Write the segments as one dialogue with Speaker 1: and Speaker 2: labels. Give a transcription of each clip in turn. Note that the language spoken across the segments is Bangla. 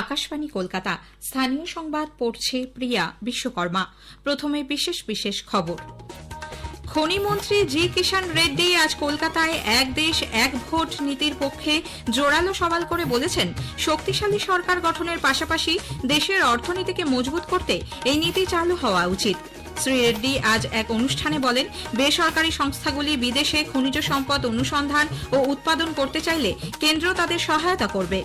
Speaker 1: আকাশবাণী কলকাতা। স্থানীয় সংবাদ পড়ছে প্রিয়া বিশ্বকর্মা। প্রথমে বিশেষ বিশেষ খবর। খনিমন্ত্রী জি কিষাণ রেড্ডি আজ কলকাতায় এক দেশ এক ভোট নীতির পক্ষে জোরালো সওয়াল করে বলেছেন, শক্তিশালী সরকার গঠনের পাশাপাশি দেশের অর্থনীতিকে মজবুত করতে এই নীতি চালু হওয়া উচিত। শ্রী রেড্ডি আজ এক অনুষ্ঠানে বলেন, বেসরকারি সংস্থাগুলি বিদেশে খনিজ সম্পদ অনুসন্ধান ও উৎপাদন করতে চাইলে কেন্দ্র তাদের সহায়তা করবে।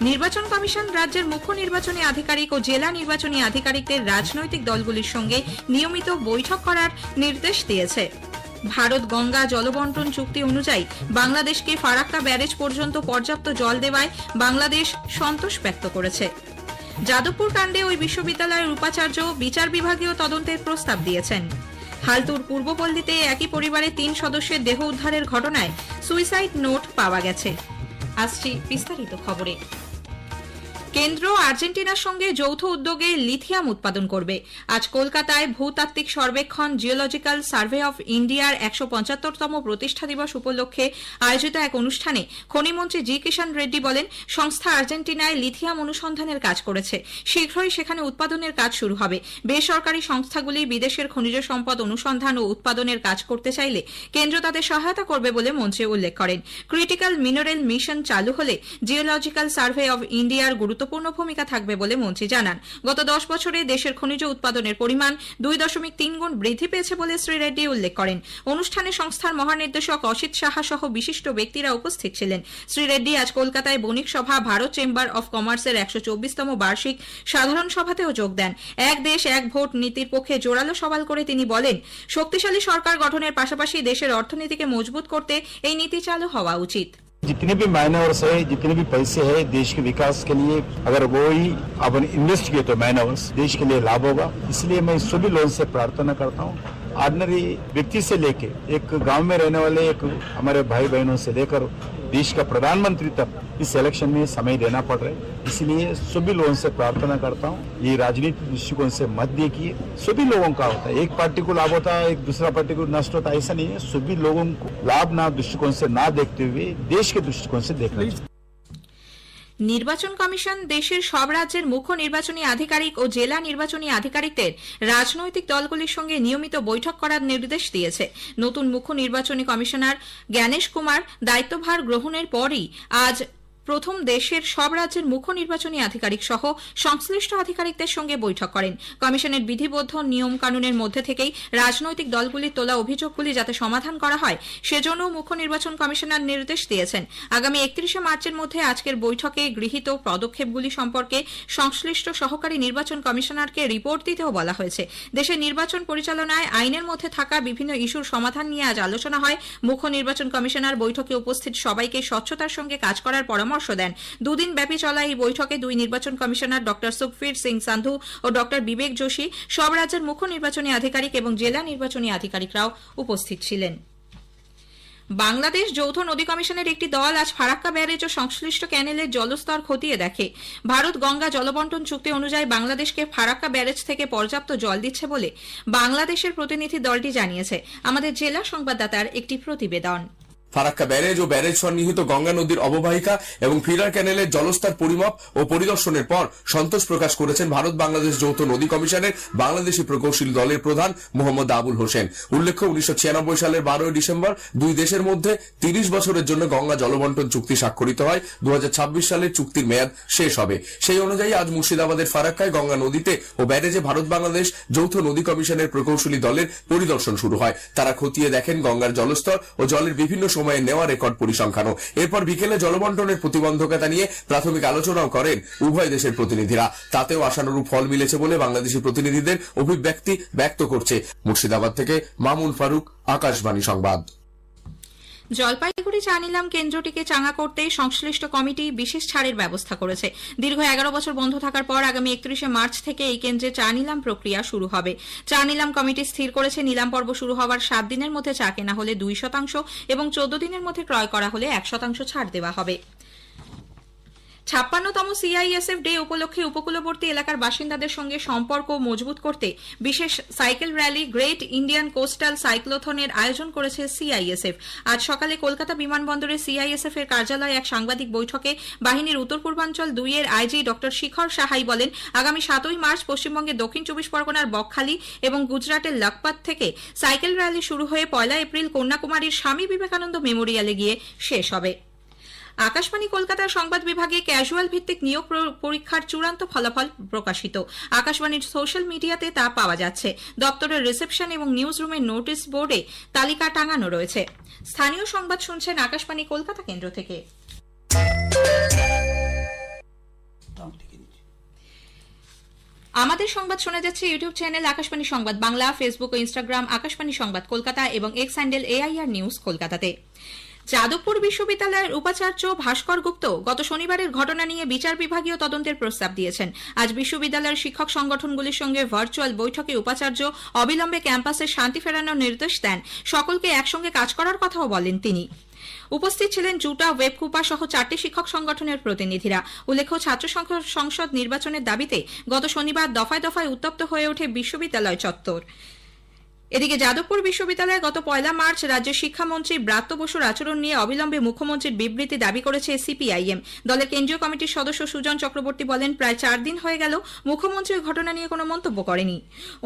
Speaker 1: নির্বাচন কমিশন রাজ্যের মুখ্য নির্বাচনী আধিকারিক ও জেলা নির্বাচনী আধিকারিকদের রাজনৈতিক দলগুলির সঙ্গে নিয়মিত বৈঠক করার নির্দেশ দিয়েছে। ভারত গঙ্গা জলবন্টন চুক্তি অনুযায়ী বাংলাদেশকে ফারাক্কা ব্যারেজ পর্যন্ত পর্যাপ্ত জল দেওয়ায় বাংলাদেশ সন্তোষ ব্যক্ত করেছে। যাদবপুর কাণ্ডে ওই বিশ্ববিদ্যালয়ের উপাচার্য বিচার বিভাগীয় তদন্তের প্রস্তাব দিয়েছেন। হালতুর পূর্বপল্লীতে একই পরিবারের 3 সদস্যের দেহ উদ্ধারের ঘটনায় সুইসাইড নোট পাওয়া গেছে। আসছি বিস্তারিত খবরে। কেন্দ্র আর্জেন্টিনার সঙ্গে যৌথ উদ্যোগে লিথিয়াম উৎপাদন করবে। আজ কলকাতায় ভূতাত্ত্বিক সর্বেক্ষণ জিওলজিক্যাল সার্ভে অফ ইন্ডিয়ার 175তম প্রতিষ্ঠা দিবস উপলক্ষে আয়োজিত এক অনুষ্ঠানে খনিমন্ত্রী জি কিষাণ রেড্ডি বলেন, সংস্থা আর্জেন্টিনায় লিথিয়াম অনুসন্ধানের কাজ করেছে। শীঘ্রই সেখানে উৎপাদনের কাজ শুরু হবে। বেসরকারি সংস্থাগুলি বিদেশের খনিজ সম্পদ অনুসন্ধান ও উৎপাদনের কাজ করতে চাইলে কেন্দ্র তাদের সহায়তা করবে বলে মন্ত্রী উল্লেখ করেন। ক্রিটিক্যাল মিনারেল মিশন চালু হলে জিওলজিক্যাল সার্ভে অফ ইন্ডিয়ার গুরুত্বপূর্ণ ভূমিকা থাকবে বলে মন্ত্রী জানান। গত 10 বছরে দেশের খনিজ উৎপাদনের পরিমাণ 2.3 গুণ বৃদ্ধি পেয়েছে বলে শ্রী রেড্ডি উল্লেখ করেন। অনুষ্ঠানে সংস্থার মহানির্দেশক অসিত সাহা সহ বিশিষ্ট ব্যক্তিরা উপস্থিত ছিলেন। শ্রী রেড্ডি আজ কলকাতায় বণিক সভা ভারত চেম্বার অফ কমার্সের 124তম বার্ষিক সাধারণ সভাতেও যোগ দেন। এক দেশ এক ভোট নীতির পক্ষে জোরালো সওয়াল করে তিনি বলেন, শক্তিশালী সরকার গঠনের পাশাপাশি দেশের অর্থনীতিকে মজবুত করতে এই নীতি চালু হওয়া উচিত।
Speaker 2: जितने भी माइनर्स है, जितने भी पैसे है देश के विकास के लिए, अगर वो ही अपन इन्वेस्ट किए तो माइनर्स देश के लिए लाभ होगा। इसलिए मैं सभी लोगों से प्रार्थना करता हूँ, ऑर्डिनरी व्यक्ति से लेके एक गांव में रहने वाले एक हमारे भाई बहनों से लेकर देश का प्रधानमंत्री तक इस इलेक्शन में समय देना पड़ रहा है। इसलिए सभी लोगों से प्रार्थना करता हूँ, ये राजनीतिक दृष्टिकोण से मत देखिए। सभी लोगों का होता है, एक पार्टी को लाभ होता है, एक दूसरा पार्टी को नष्ट होता है, ऐसा नहीं है। सभी लोगों को लाभ ना दृष्टिकोण से ना देखते हुए देश के दृष्टिकोण से देखना चाहिए।
Speaker 1: নির্বাচন কমিশন দেশের সব রাজ্যের মুখ্য নির্বাচনী আধিকারিক ও জেলা নির্বাচনী আধিকারিকদের রাজনৈতিক দলগুলির সঙ্গে নিয়মিত বৈঠক করার নির্দেশ দিয়েছে। নতুন মুখ্য নির্বাচনী কমিশনার জ্ঞানেশ কুমার দায়িত্বভার গ্রহণের পরই আজ প্রথম দেশের সব রাজ্যের মুখ্য নির্বাচনী আধিকারিক সহ সংশ্লিষ্ট আধিকারিকদের সঙ্গে বৈঠক করেন। কমিশনের বিধিবদ্ধ নিয়ম কানুনের মধ্যে থেকেই রাজনৈতিক দলগুলির তোলা অভিযোগগুলি যাতে সমাধান করা হয় সেজন্য মুখ্য নির্বাচন কমিশনার নির্দেশ দিয়েছেন। আগামী 31শে মার্চের মধ্যে আজকের বৈঠকে গৃহীত পদক্ষেপগুলি সম্পর্কে সংশ্লিষ্ট সহকারী নির্বাচন কমিশনারকে রিপোর্ট দিতেও বলা হয়েছে। দেশের নির্বাচন পরিচালনায় আইনের মধ্যে থাকা বিভিন্ন ইস্যুর সমাধান নিয়ে আজ আলোচনা হয়। মুখ্য নির্বাচন কমিশনার বৈঠকে উপস্থিত সবাইকে স্বচ্ছতার সঙ্গে কাজ করার পরামর্শ দেন। 2 দিন ব্যাপী চলা এই বৈঠকে 2 নির্বাচন কমিশনার ডক্টর সুখবীর সিং সান্ধু ও ডক্টর বিবেক যোশী, সব রাজ্যের মুখ্য নির্বাচনী আধিকারিক এবং জেলা নির্বাচনী আধিকারিকরাও উপস্থিত ছিলেন। বাংলাদেশ যৌথ নদী কমিশনের একটি দল আজ ফারাক্কা ব্যারেজ ও সংশ্লিষ্ট ক্যানেলের জলস্তর খতিয়ে দেখে। ভারত গঙ্গা জলবন্টন চুক্তি অনুযায়ী বাংলাদেশকে ফারাক্কা ব্যারেজ থেকে পর্যাপ্ত জল দিচ্ছে বলে বাংলাদেশের প্রতিনিধি দলটি জানিয়েছে। আমাদের জেলা সংবাদদাতার একটি প্রতিবেদন।
Speaker 3: ফারাক্কা ব্যারেজ ও ব্যারেজ সন্নিহিত গঙ্গা নদীর অববাহিকা এবং ফিডার ক্যানেলের জলস্তর পরিমাপ ও পরিদর্শনের পর সন্তোষ প্রকাশ করেছেন ভারত বাংলাদেশ যৌথ নদী কমিশনের বাংলাদেশি প্রকৌশলী দলের প্রধান মোহাম্মদ আবুল হোসেন। উল্লেখ্য 1996 সালের 12 ডিসেম্বর 2 দেশের মধ্যে 30 বছরের জন্য গঙ্গা জলবন্টন চুক্তি স্বাক্ষরিত হয়। 2026 সালে চুক্তির মেয়াদ শেষ হবে। সেই অনুযায়ী আজ মুর্শিদাবাদের ফারাক্কায় গঙ্গা নদীতে ও ব্যারেজে ভারত বাংলাদেশ যৌথ নদী কমিশনের প্রকৌশলী দলের পরিদর্শন শুরু হয়। তারা খতিয়ে দেখেন গঙ্গার জলস্তর ও জলের বিভিন্ন সময়ে নেওয়া রেকর্ড পরিসংখ্যানও। এরপর বিকেলে জলবন্টনের প্রতিবন্ধকতা নিয়ে প্রাথমিক আলোচনাও করেন উভয় দেশের প্রতিনিধিরা। তাতেও আশানুরূপ ফল মিলেছে বলে বাংলাদেশি প্রতিনিধিদের অভিব্যক্তি ব্যক্ত করছে। মুর্শিদাবাদ থেকে মামুন ফারুক, আকাশবাণী সংবাদ।
Speaker 1: জলপাইগুড়ি চা নিলাম কেন্দ্রটিকে চাঙা করতে সংশ্লিষ্ট কমিটি বিশেষ ছাড়ের ব্যবস্থা করেছে। দীর্ঘ 11 বছর বন্ধ থাকার পর আগামী 31শে মার্চ থেকে এই কেন্দ্রে চা নিলাম প্রক্রিয়া শুরু হবে। চা নিলাম কমিটি স্থির করেছে নিলাম পর্ব শুরু হওয়ার 7 দিনের মধ্যে চা কেনা হলে 2% এবং 14 দিনের মধ্যে ক্রয় করা হলে 1% ছাড় দেওয়া হবে। 56তম সিআইএসএফ ডে উপলক্ষে উপকূলবর্তী এলাকার বাসিন্দাদের সঙ্গে সম্পর্ক মজবুত করতে বিশেষ cycle rally great Indian coastal সাইক্লোথনের আয়োজন করেছে সিআইএসএফ। আজ সকালে কলকাতা বিমানবন্দরে সিআইএসএফ এর কার্যালয়ে এক সাংবাদিক বৈঠকে বাহিনীর উত্তর পূর্বাঞ্চল 2 এর আইজি ডক্টর শিখর সাহাই বলেন, আগামী 7ই মার্চ পশ্চিমবঙ্গের দক্ষিণ 24 পরগনার বকখালি এবং গুজরাটের লখপত থেকে সাইকেল র্যালি শুরু হয়ে 1 এপ্রিল কন্যাকুমারীর স্বামী বিবেকানন্দ মেমোরিয়ালে গিয়ে শেষ হবে। আকাশবাণী কলকাতার সংবাদ বিভাগে ক্যাজুয়াল ভিত্তিক নিয়োগ পরীক্ষার চূড়ান্ত ফলাফল প্রকাশিত। আকাশবাণীর সোশ্যাল মিডিয়াতে তা পাওয়া যাচ্ছে। দপ্তরের রিসেপশন এবং নিউজ রুমের নোটিশ বোর্ডে তালিকা টাঙানো রয়েছে। স্থানীয় সংবাদ শুনছেন আকাশবাণী কলকাতা কেন্দ্র থেকে। আমাদের সংবাদ শোনা যাচ্ছে ইউটিউব চ্যানেল আকাশবাণী সংবাদ বাংলা, ফেসবুক ও ইনস্টাগ্রাম আকাশবাণী সংবাদ কলকাতা এবং এক্স হ্যান্ডেল AIR নিউজ কলকাতাতে। যাদবপুর বিশ্ববিদ্যালয়ের উপাচার্য ভাস্কর গুপ্ত গত শনিবারের ঘটনা নিয়ে বিচার বিভাগীয় তদন্তের প্রস্তাব দিয়েছেন। আজ বিশ্ববিদ্যালয়ের শিক্ষক সংগঠনগুলির সঙ্গে ভার্চুয়াল বৈঠকে উপাচার্য অবিলম্বে ক্যাম্পাসে শান্তি ফেরানোর নির্দেশ দেন। সকলকে একসঙ্গে কাজ করার কথাও বলেন তিনি। উপস্থিত ছিলেন জুটা, ওয়েবকুপা সহ 4টি শিক্ষক সংগঠনের প্রতিনিধিরা। উল্লেখ্য, ছাত্র সংসদ নির্বাচনের দাবিতে গত শনিবার দফায় দফায় উত্তপ্ত হয়ে ওঠে বিশ্ববিদ্যালয় চত্বর। এদিকে যাদবপুর বিশ্ববিদ্যালয়ে গত 1 মার্চ রাজ্যের শিক্ষামন্ত্রী ব্রাত্য বসুর আচরণ নিয়ে অবিলম্বে মুখ্যমন্ত্রীর বিবৃতি দাবি করেছে সিপিআইএম। দলের কেন্দ্রীয় কমিটির সদস্য সুজন চক্রবর্তী বলেন, প্রায় 4 দিন হয়ে গেল মুখ্যমন্ত্রী ওই ঘটনা নিয়ে কোনো মন্তব্য করেনি।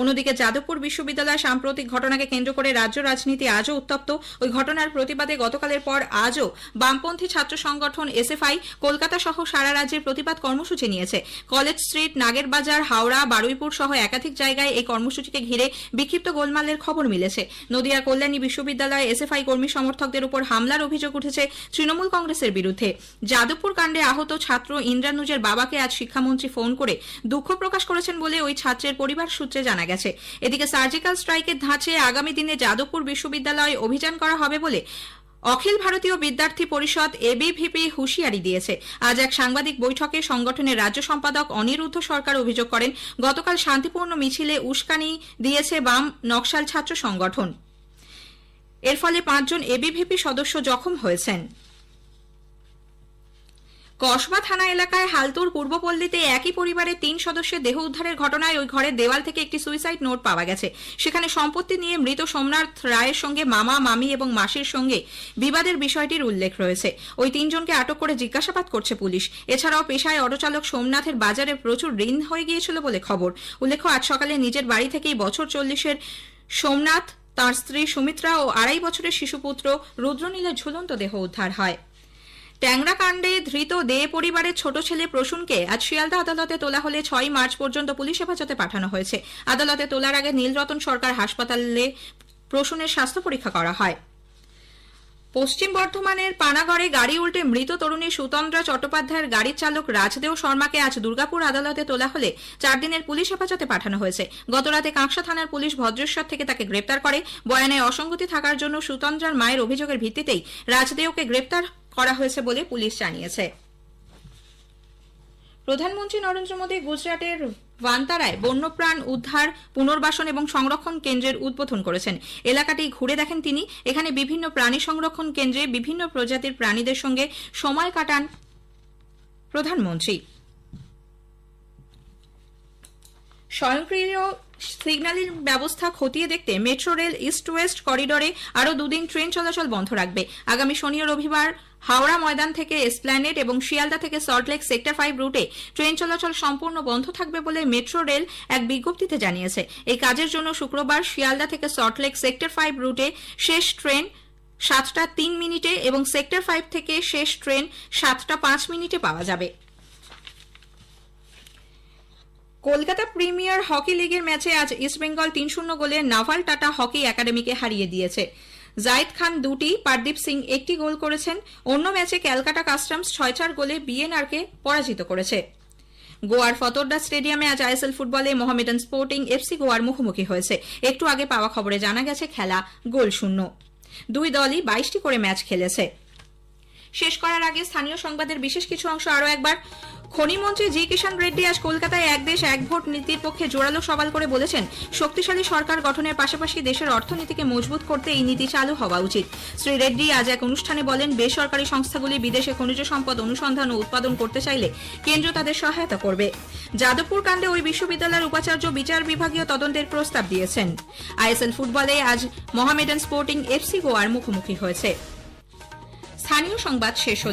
Speaker 1: অন্যদিকে যাদবপুর বিশ্ববিদ্যালয়ের সাম্প্রতিক ঘটনাকে কেন্দ্র করে রাজ্য রাজনীতি আজও উত্তপ্ত। ওই ঘটনার প্রতিবাদে গতকালের পর আজও বামপন্থী ছাত্র সংগঠন এসএফআই কলকাতা সহ সারা রাজ্যের প্রতিবাদ কর্মসূচি নিয়েছে। কলেজ স্ট্রিট, নাগের বাজার, হাওড়া, বারুইপুর সহ একাধিক জায়গায় এই কর্মসূচিকে ঘিরে বিক্ষিপ্ত গোলমালের খবর মিলেছে। নদিয়ার কল্যাণী বিশ্ববিদ্যালয়ে এসএফআই কর্মী সমর্থকদের উপর হামলার অভিযোগ উঠেছে তৃণমূল কংগ্রেসের বিরুদ্ধে। যাদবপুর কাণ্ডে আহত ছাত্র ইন্দ্রানুজের বাবাকে আজ শিক্ষামন্ত্রী ফোন করে দুঃখ প্রকাশ করেছেন বলে ওই ছাত্রের পরিবার সূত্রে জানা গেছে। এদিকে সার্জিক্যাল স্ট্রাইকের ধাঁচে আগামী দিনে যাদবপুর বিশ্ববিদ্যালয়ে অভিযান করা হবে বলে অখিল ভারতীয় বিদ্যার্থী পরিষদ ABVP হুঁশিয়ারি দিয়েছে। আজ এক সাংবাদিক বৈঠকে সংগঠনের রাজ্য সম্পাদক অনিরুদ্ধ সরকার অভিযোগ করেন, গতকাল শান্তিপূর্ণ মিছিলে উস্কানি দিয়েছে বাম নকশাল ছাত্র সংগঠন। এর ফলে 5 জন ABVP সদস্য জখম হয়েছেন। কসবা থানা এলাকায় হালতুর পূর্বপল্লীতে একই পরিবারের 3 সদস্যের দেহ উদ্ধারের ঘটনায় ওই ঘরের দেওয়াল থেকে একটি সুইসাইড নোট পাওয়া গেছে। সেখানে সম্পত্তি নিয়ে মৃত সোমনাথ রায়ের সঙ্গে মামা, মামি এবং মাসির সঙ্গে বিবাদের বিষয়টির উল্লেখ রয়েছে। ওই 3 জনকে আটক করে জিজ্ঞাসাবাদ করছে পুলিশ। এছাড়াও পেশায় অটোচালক সোমনাথের বাজারে প্রচুর ঋণ হয়ে গিয়েছিল বলে খবর। উল্লেখ্য, আজ সকালে নিজের বাড়ি থেকেই বছর 40-এর সোমনাথ, তাঁর স্ত্রী সুমিত্রা ও 2.5 বছরের শিশুপুত্র রুদ্রনীলের ঝুলন্ত দেহ উদ্ধার হয়। ট্যাংরা কাণ্ডে ধৃত দে পরিবারের ছোট ছেলে প্রসূনকে আজ শিয়ালদা আদালতে তোলা হলে 6 মার্চ পর্যন্ত পুলিশ হেফাজতে পাঠানো হয়েছে। আদালতে তোলার আগে নীলরতন সরকার হাসপাতালে প্রসূনের স্বাস্থ্য পরীক্ষা করা হয়। পশ্চিম বর্ধমানের পানাগড়ে গাড়ি উল্টে মৃত তরুণী সুতন্দ্রা চট্টোপাধ্যায়ের গাড়ির চালক রাজদেও শর্মাকে আজ দুর্গাপুর আদালতে তোলা হলে 4 দিনের পুলিশ হেফাজতে পাঠানো হয়েছে। গতরাতে কাঁকসা থানার পুলিশ ভদ্রেশ্বর থেকে তাকে গ্রেপ্তার করে। বয়ানে অসঙ্গতি থাকার জন্য সুতন্দ্রার মায়ের অভিযোগের ভিত্তিতেই রাজদেওকে গ্রেপ্তার করা হয়েছে বলে পুলিশ জানিয়েছে। প্রধানমন্ত্রী নরেন্দ্র মোদী গুজরাটের ভান্তারায় বন্যপ্রাণ উদ্ধার, পুনর্বাসন এবং সংরক্ষণ কেন্দ্রের উদ্বোধন করেছেন। এলাকাটি ঘুরে দেখেন তিনি। এখানে বিভিন্ন প্রাণী সংরক্ষণ কেন্দ্রে বিভিন্ন প্রজাতির প্রাণীদের সঙ্গে সময় কাটান প্রধানমন্ত্রী। স্বয়ংক্রিয় সিগন্যালিং ব্যবস্থা খতিয়ে দেখতে মেট্রো রেল ইস্ট ওয়েস্ট করিডোরে আরও 2 দিন ট্রেন চলাচল বন্ধ রাখবে। আগামী শনি ও রবিবার হাওড়া ময়দান থেকে এসপ্ল্যানেড এবং শিয়ালদা থেকে সল্টলেক সেক্টর 5 রুটে ট্রেন চলাচল সম্পূর্ণ বন্ধ থাকবে বলে মেট্রো রেল এক বিজ্ঞপ্তিতে জানিয়েছে। এই কাজের জন্য শুক্রবার শিয়ালদা থেকে সল্টলেক সেক্টর 5 রুটে শেষ ট্রেন 7টা 3 মিনিটে এবং সেক্টর 5 থেকে শেষ ট্রেন 7টা 5 মিনিটে পাওয়া যাবে। কলকাতা প্রিমিয়ার হকি লিগের ম্যাচে আজ ইস্টবেঙ্গল 3-0 গোলে নাভাল টাটা হকি একাডেমিকে হারিয়ে দিয়েছে। জায়েদ খান 2টি, পারদীপ সিং 1টি গোল করেছেন। অন্য ম্যাচে ক্যালকাটা কাস্টমস 6-4 গোলে বিএনআরকে পরাজিত করেছে। গোয়ার ফতোরদা স্টেডিয়ামে আজ আইএসএল ফুটবলে মোহামেডান স্পোর্টিং FC গোয়ার মুখোমুখি হয়েছে। একটু আগে পাওয়া খবরে জানা গেছে খেলা গোলশূন্য। 2 দলই 22টি করে ম্যাচ খেলেছে। শেষ করার আগে স্থানীয় সংবাদের বিশেষ কিছু অংশ আরো একবার। খনিমন্ত্রী জি কিষাণ রেড্ডি আজ কলকাতায় এক দেশ এক ভোট নীতির পক্ষে জোরালো সওয়াল করে বলেছেন, শক্তিশালী সরকার গঠনের পাশাপাশি দেশের অর্থনীতিকে মজবুত করতে এই নীতি চালু হওয়া উচিত। শ্রী রেড্ডি আজ এক অনুষ্ঠানে বলেন, বেসরকারি সংস্থাগুলি বিদেশে খনিজ সম্পদ অনুসন্ধান ও উৎপাদন করতে চাইলে কেন্দ্র তাদের সহায়তা করবে। যাদবপুর কাণ্ডে ওই বিশ্ববিদ্যালয়ের উপাচার্য বিচার বিভাগীয় তদন্তের প্রস্তাব দিয়েছেন। আইএসএল ফুটবলে আজ মোহামেডান স্পোর্টিং এফসি গোয়ার মুখোমুখি হয়েছে। স্থানীয় সংবাদ শেষ হল।